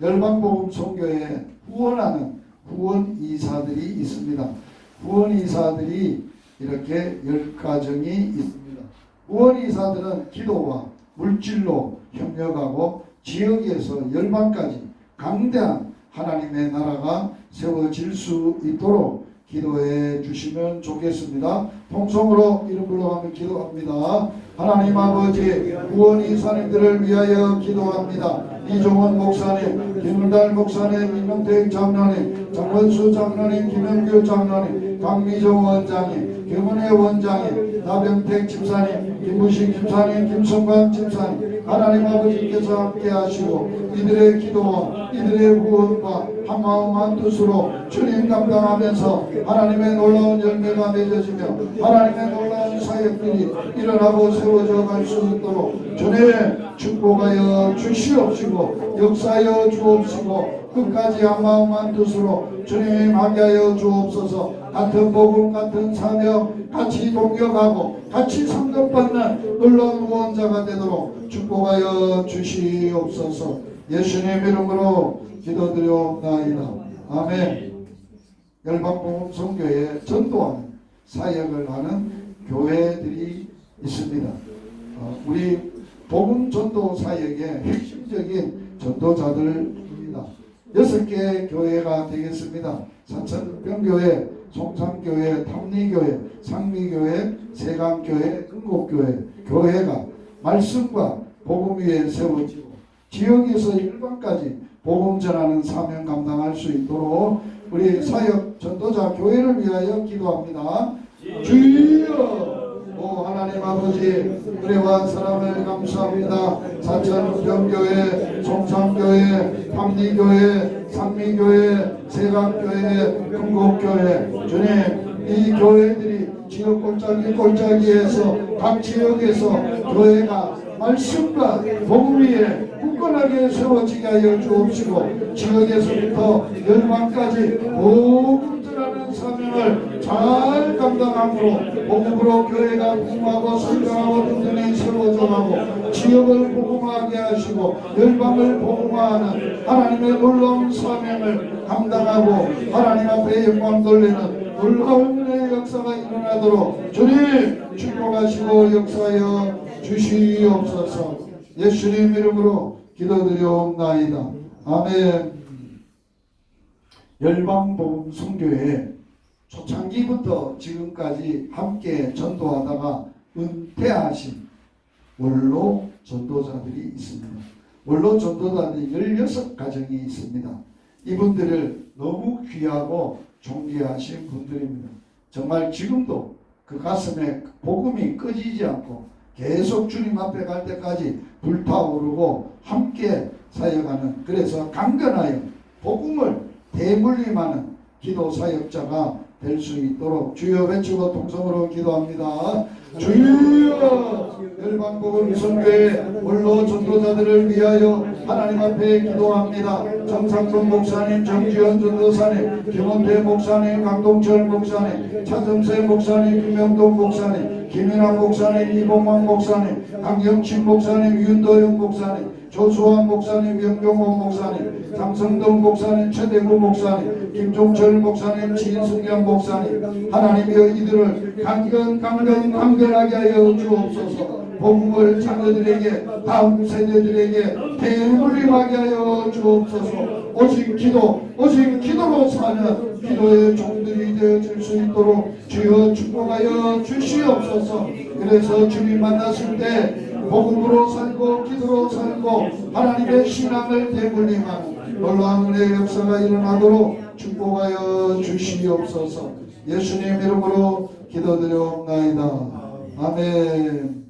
열방복음 선교회에 후원하는 후원 이사들이 있습니다. 후원 이사들이 이렇게 10가정이 있습니다. 후원 이사들은 기도와 물질로 협력하고 지역에서 열방까지 강대한 하나님의 나라가 세워질 수 있도록 기도해 주시면 좋겠습니다. 통성으로 이름 불러가며 기도합니다. 하나님 아버지 후원 이사님들을 위하여 기도합니다. 이종원 목사님, 김은달 목사님, 이명택 장로님, 장원수 장로님, 김영규 장로님, 강미정 원장님, 김은혜 원장님, 나병택 집사님, 김부식 집사님, 김성광 집사님, 하나님 아버지께서 함께 하시고 이들의 기도와 이들의 후원과 한마음 한뜻으로 주님 감당하면서 하나님의 놀라운 열매가 맺어지며 하나님의 놀라운 사역들이 일어나고 세워져 갈 수 있도록 주님 축복하여 주시옵시고 역사하여 주옵시고 끝까지 한마음 한뜻으로 주님 하게 하여 주옵소서. 같은 복음 같은 사명 같이 동역하고 같이 상급받는 놀라운 후원자가 되도록 축복하여 주시옵소서. 예수님 이름으로 기도드리옵나이다. 아멘. 열방복음 선교회에 전도하는 사역을 하는 교회들이 있습니다. 우리 복음 전도 사역의 핵심적인 전도자들입니다. 6개 교회가 되겠습니다. 산천병교회, 송산교회, 탐리교회, 상미교회, 세강교회, 금곡교회 교회가 말씀과 복음 위에 세워지고 지역에서 일반까지 복음 전하는 사명 감당할 수 있도록 우리 사역 전도자 교회를 위하여 기도합니다. 주여 오 하나님 아버지 은혜와 사랑을 감사합니다. 사천병교회, 송산교회, 탐리교회, 상미교회, 세강교회, 금곡교회 주님 이 교회들이 지역 골짜기에서 각 지역에서 교회가 말씀과 복음 위에 굳건하게 세워지게 하여 주옵시고 지역에서부터 열방까지 복음 전하는 사명을 잘 감당함으로 복음으로 교회가 부흥하고 성장하고 든든히 세워져가고 지역을 복음하게 하시고 열방을 복음화하는 하나님의 놀라운 사명을 감당하고 하나님 앞에 영광 돌리는 놀라운 은혜의 역사가 일어나도록 주님 축복하시고 역사하여 주시옵소서. 예수님 이름으로 기도드리옵나이다. 아멘. 열방복음 선교회 초창기부터 지금까지 함께 전도하다가 은퇴하신 원로 전도자들이 있습니다. 원로 전도자들이 16가정이 있습니다. 이분들을 너무 귀하고 존귀하신 분들입니다. 정말 지금도 그 가슴에 복음이 꺼지지 않고 계속 주님 앞에 갈 때까지 불타오르고 함께 사역하는 그래서 강건하여 복음을 대물림하는 기도 사역자가 될 수 있도록 주여 외치고 통성으로 기도합니다. 주여 열방복음 선교회 원로 전도자들을 위하여 하나님 앞에 기도합니다. 정상돈 목사님, 정지현 전도사님, 김원태 목사님, 강동철 목사님, 차점세 목사님, 김명동 목사님, 김인환 목사님, 이봉만 목사님, 강영친 목사님, 윤도영 목사님, 조수환 목사님, 명종원 목사님, 장성동 목사님, 최대구 목사님, 김종철 목사님, 진승경 목사님, 하나님이여 이들을 강건하게 하여 주옵소서. 복음을 자녀들에게, 다음 세대들에게 대물림하게 하여 주옵소서. 오직 기도로 사는 기도의 종들이 되어질 수 있도록 주여 축복하여 주시옵소서. 그래서 주님 만났을 때 복음으로 살고 기도로 살고 하나님의 신앙을 대물림하는 놀라운 은혜의 역사가 일어나도록 축복하여 주시옵소서. 예수님 이름으로 기도드려옵나이다. 아멘.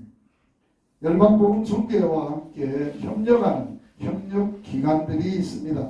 열방복음 선교회와 함께 협력하는 협력기관들이 있습니다.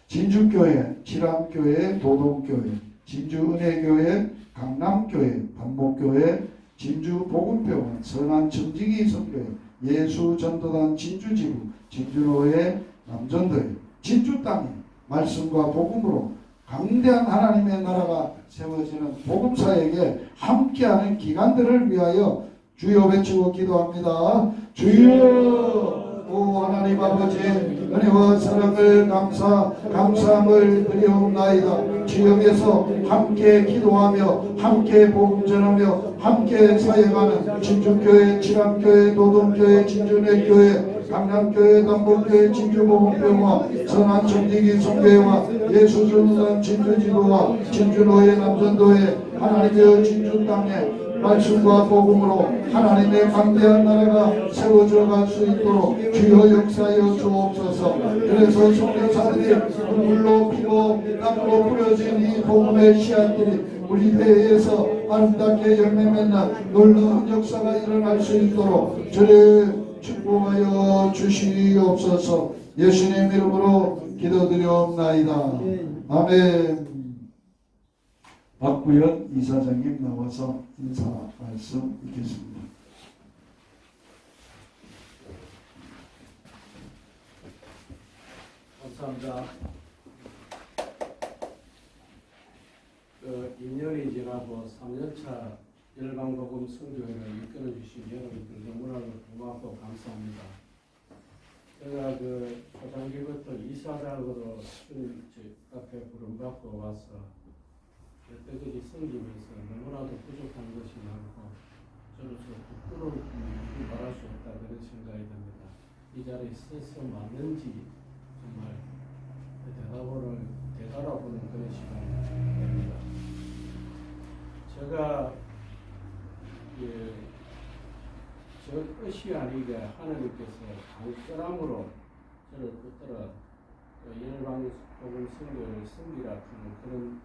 진주교회, 칠암교회, 도동교회, 진주은혜교회, 강남교회, 반목교회, 진주복음병원, 선한정직이 선교회, 예수전도단 진주지구, 진주노회, 남전도회, 진주 땅에 말씀과 복음으로 강대한 하나님의 나라가 세워지는 복음사에게 함께하는 기관들을 위하여 주여 외치고 기도합니다. 주여, 오 하나님 아버지, 은혜와 사랑을 감사함을 드리옵나이다. 지역에서 함께 기도하며 함께 복음 전하며 함께 사역하는 진주교회, 칠암교회, 도동교회, 진주내교회, 강남교회, 남북교회, 진주복음병원, 선한정직이 선교회와 예수전도단 진주지구와 진주노회, 남전도회, 하나님의 진주 땅에 말씀과 복음으로 하나님의 강대한 나라가 세워져 갈 수 있도록 주여 역사하여 주옵소서. 그래서 성교사들이 물로 피고 땅으로 뿌려진 이 복음의 씨앗들이 우리 배에서 아름답게 열매 맺는 놀라운 역사가 일어날 수 있도록 주를 축복하여 주시옵소서. 예수님 이름으로 기도드려옵나이다. 아멘. 박구현 이사장님 나와서 인사 말씀 읽겠습니다. 감사합니다. 2년이 지나고 3년차 열방복음 선교회를 이끌어주신 여러분들 너무나도 고맙고 감사합니다. 제가 초장기부터 이사장으로 앞에 부름받고 와서 여태까지 섬기면서 너무나도 부족한 것이 많고 저로서 부끄러움이 말할 수 없다 그런 생각이 듭니다. 이 자리에 서서 맞는지 정말 되돌아보는 그런 시간이 됩니다. 제가 저 뜻이 아니게 하나님께서 강건함으로 저를 붙들어 열방복음 선교를 섬기라 하는 그런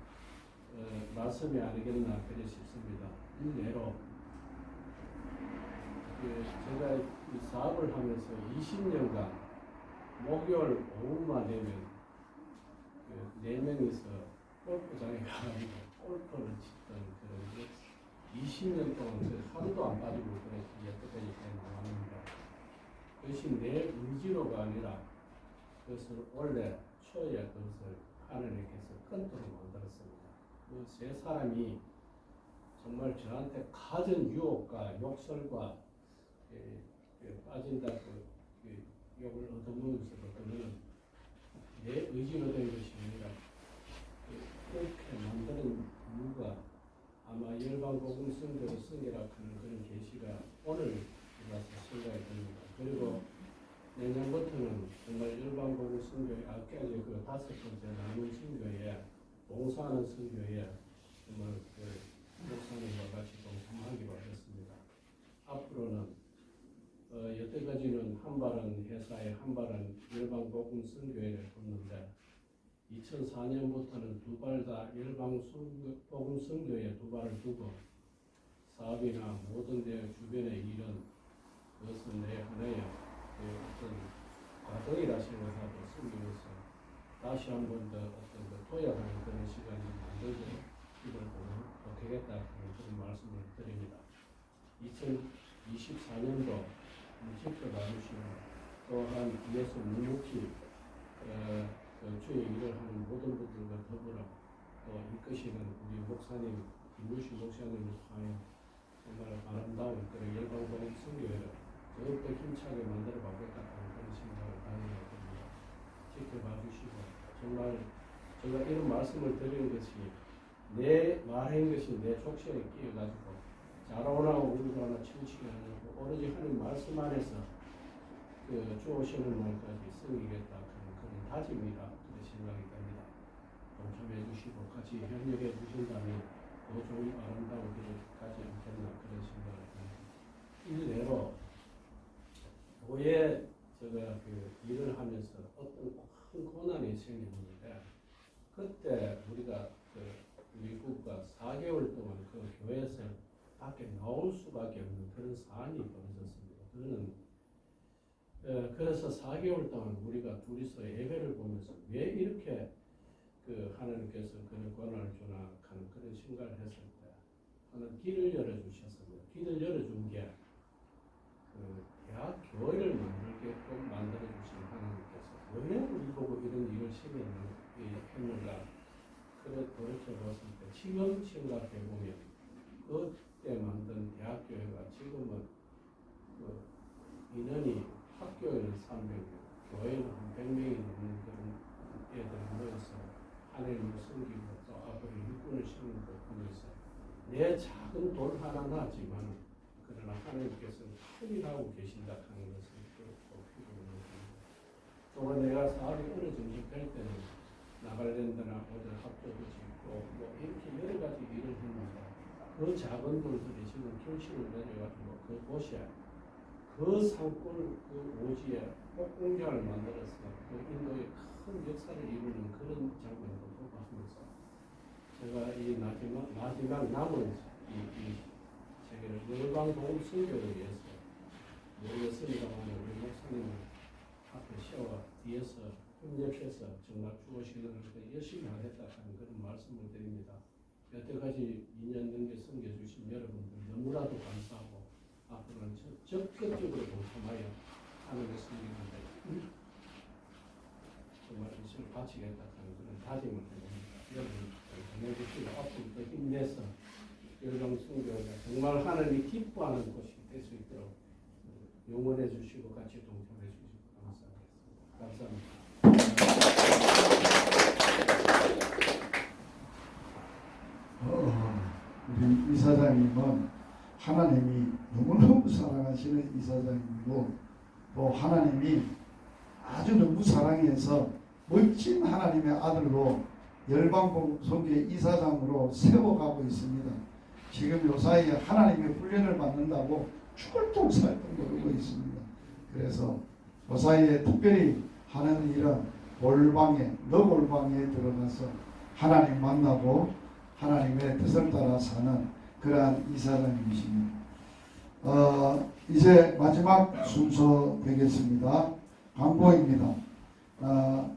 말씀이 아니겠나 그래 싶습니다. 일례로 제가 이 사업을 하면서 20년간 목요일 오후만 되면 4명이서 골프장에 가가지고 골프를 치던 그런 20년 동안 하루도 안 빠지고 그래서 여태까지 나왔습니다. 그것이 내 의지로가 아니라 그것을 원래 초에 그것을 하나님께서 컨트롤 만들었습니다. 그 세 사람이 정말 저한테 가진 유혹과 욕설과 빠진다 욕을 얻어먹으면서도 그는 내 의지로 된 것이 아니라 그렇게 만드는 이유가 아마 열방복음 선교를 승계라 하는 그런 계시가 오늘 와서 생각이 듭니다. 그리고 내년부터는 정말 열방복음 선교에 아까지 그 5번째 남은 선교에 봉사하는 선교에 정말 목사님과 같이 동참하기로 했습니다. 앞으로는 여태까지는 한 발은 회사에 한 발은 열방복음 선교회를 뒀는데 2004년부터는 두 발 다 열방복음 선교회에 두 발을 두고 사업이나 모든 데 주변의 일은 그것은 내 하나의 어떤 과정이라 생각하고 섬기면서 다시 한 번 더 어떤 도약하는 그런 시간을 만들고 이걸 보내겠다 그런 말씀을 드립니다. 2024년도 지켜봐주시고 또한 뒤에서 묵묵히 주의 일을 하는 모든 분들과 더불어 또 이끄시는 우리 목사님 김무신 목사님을 통하여 정말 아름다운 그런 열방복음 선교회를 더욱더 힘차게 만들어 가겠다는 그런 생각을 가지게 됩니다. 지켜봐 주시고 정말 제가 이런 말씀을 드리는 것이 내 말한 것이 내 족쇄에 끼어가지고 자라오나고 울거나 치우치게 하고 오로지 하나님 말씀 안에서 그 주오시는 날까지 쓰기겠다 그런 다짐이라 그런 생각이 됩니다. 동참해 주시고 같이 협력해 주신다면 더 좋은 아름다운 길을 가지 않겠나 그런 생각을 합니다. 일례로 교회 제가 그 일을 하면서 어떤 큰 고난이 생겼는데 그때 우리가 그 미국과 4개월 동안 그 교회에서 밖에 나올 수밖에 없는 그런 사안이 벌어졌습니다. 그거는 그래서 4개월 동안 우리가 둘이서 예배를 보면서 왜 이렇게 그 하나님께서 그런 권한을 주나 하는 그런 생각을 했을 때 하나님 길을 열어주셨습니다. 길을 열어준 게 그 대학 교회를 만들게끔 만들어주신 하나님께서 왜 우리 보고 이런 일을 했는가 그래 돌이켜봤을 때 지금 생각해보면 그때 만든 대학교회가 지금은 그 인원이 학교에는 300명, 교회는 한 100명이 넘는 그런 애들이 모여서 하나님을 섬기고 또 앞으로 일꾼을 세우는 걸 보면서 내 작은 돌 하나나지만 그러나 하나님께서는 큰 일하고 계신다 하는 것을 또 피부로 느낍니다. 또한 내가 사업이 어느 정도 될 때는 나갈랜드나 어디 학교도 짓고 뭐 이렇게 여러 가지 일을 했는데 그 작은 돌들이 지금 결실을 내려가지고 그곳에 그 산골 그 오지에 공장을 만들어서 그 인도에 큰 역사를 이루는 그런 장면을 보고 하면서 제가 이 마지막 남은 이 세계를 열방복음 선교를 위해서 모르겠습니다만 우리 목사님을 앞에 세워 뒤에서 협력해서 정말 주어시는 걸 열심히 하겠다 하는 그런 말씀을 드립니다. 여태까지 2년 넘게 섬겨주신 여러분들 너무나도 감사하고 앞으로는 적극적으로 동참하여 하는 것을 믿는데 정말 이것을 바치겠다 하는 그런 다짐을 해봅니다. 여러분 보내주시고 앞으로 더 힘내서 열방 선교가 정말 하나님이 기뻐하는 곳이 될 수 있도록 용원해 주시고 같이 동참해 주시고 감사합니다. 우리 이사장님은 하나님이 너무너무 사랑하시는 이사장님이고 또 하나님이 아주 너무 사랑해서 멋진 하나님의 아들로 열방복음 선교회 이사장으로 세워가고 있습니다. 지금 요사이에 하나님의 훈련을 받는다고 죽을 똥살똥 거르고 있습니다. 그래서 요사이에 특별히 하는 일은 너골방에 들어가서 하나님 만나고 하나님의 뜻을 따라 사는 그러한 이사장님이십니다. 이제 마지막 순서 되겠습니다. 광고입니다.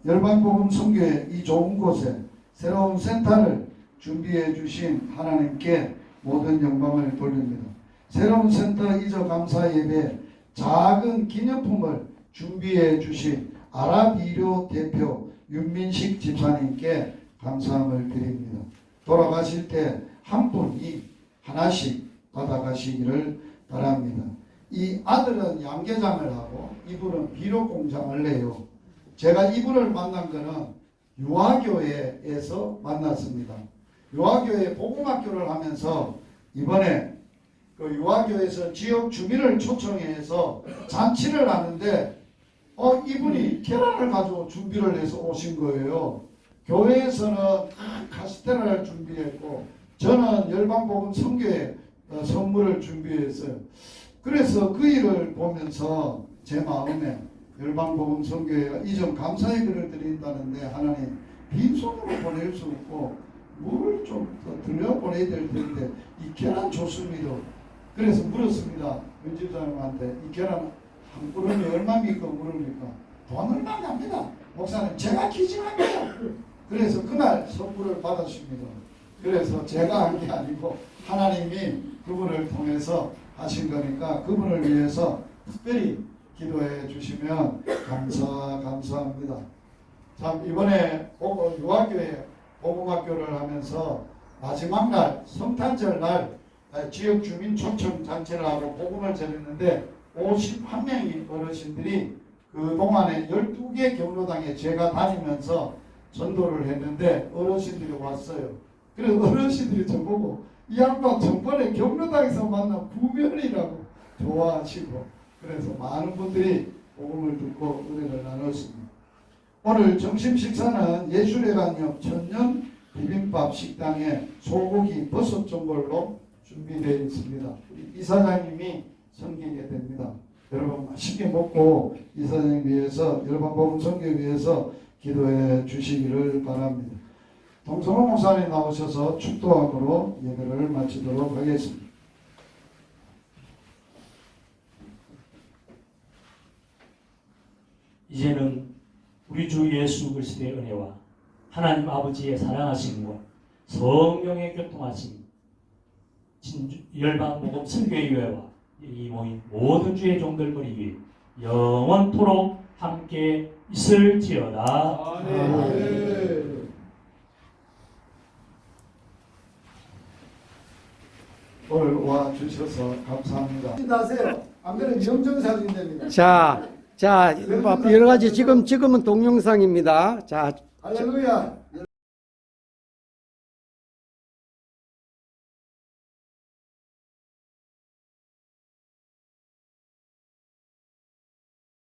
열방복음 선교회 이 좋은 곳에 새로운 센터를 준비해 주신 하나님께 모든 영광을 돌립니다. 새로운 센터 이적 감사 예배 작은 기념품을 준비해 주신 아랍이료 대표 윤민식 집사님께 감사함을 드립니다. 돌아가실 때 한 분이 하나씩 받아가시기를 바랍니다. 이 아들은 양계장을 하고 이분은 비료 공장을 내요. 제가 이분을 만난 거는 유아교회에서 만났습니다. 유아교회 복음학교를 하면서 이번에 그 유아교회에서 지역 주민을 초청해서 잔치를 하는데 이분이 계란을 가지고 준비를 해서 오신 거예요. 교회에서는 카스테라를 준비했고 저는 열방복음 선교회 선물을 준비했어요. 그래서 그 일을 보면서 제 마음에 열방복음 선교회가 이전 감사의 글을 드린다는데 하나님 빈손으로 보낼 수 없고 물을 좀 더 들려 보내야 될 텐데 이 계란 좋습니다. 그래서 물었습니다. 윤집사님한테 이 계란 한 꾸러미 얼마입니까? 물으니까 돈 얼마 갑니다. 목사님 제가 기증합니다. 그래서 그날 선물을 받았습니다. 그래서 제가 한 게 아니고 하나님이 그분을 통해서 하신 거니까 그분을 위해서 특별히 기도해 주시면 감사합니다. 참 이번에 유아교회 복음학교를 하면서 마지막 날 성탄절 날 지역 주민 초청 잔치를 하고 복음을 전했는데 51명의 어르신들이 그 동안에 12개 경로당에 제가 다니면서 전도를 했는데 어르신들이 왔어요. 그래서 어르신들이 저보고 이 양반 전번에 경로당에서 만난 구별이라고 좋아하시고 그래서 많은 분들이 복음을 듣고 은혜를 나눴습니다. 오늘 점심 식사는 예술회관역 천년 비빔밥 식당에 소고기 버섯 전골로 준비되어 있습니다. 우리 이사장님이 섬기게 됩니다. 여러분 맛있게 먹고 이사장님 위해서 열방복음 선교 위해서 기도해 주시기를 바랍니다. 동성호 목사님 나오셔서 축도함으로 예배를 마치도록 하겠습니다. 이제는 우리 주 예수 그리스도의 은혜와 하나님 아버지의 사랑하심과 성령의 교통하심 열방복음 선교회와 이 모인 모든 주의 종들 머리 위에 영원토록 함께 있을지어다. 아멘. 오늘 와 주셔서 감사합니다. 인사하세요. 안 그러면 영정 사진 됩니다. 자, 여러 가지 지금은 동영상입니다. 자, 할렐루야.